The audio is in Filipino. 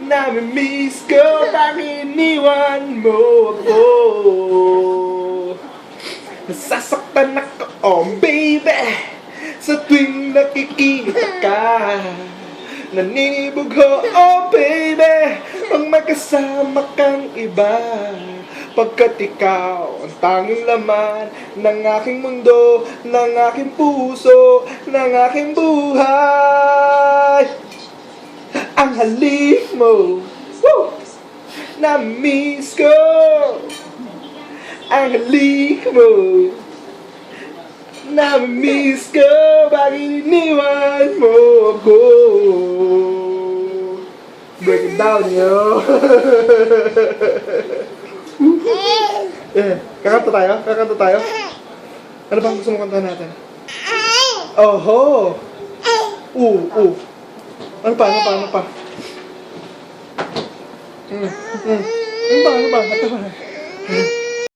Nami-miss ko, bakit iniwan mo ako? Nasasaktan ako, oh baby, sa tuwing nakikita ka. Naninibog ho, oh baby, pag may kasama kang iba. Pagkat ikaw ang tanging laman ng aking mundo, ng aking puso, ng aking buhay. Ang halik mo, woo! Na-miss ko. Ang halik mo, na-miss ko. Bakit iniwan mo ako? Break it down, yo. Kakanta tayo? Kakanta tayo? Ano ba gusto mo kantahan natin? Oho! Ano pa? Ano pa? Ano ba? Ano ba?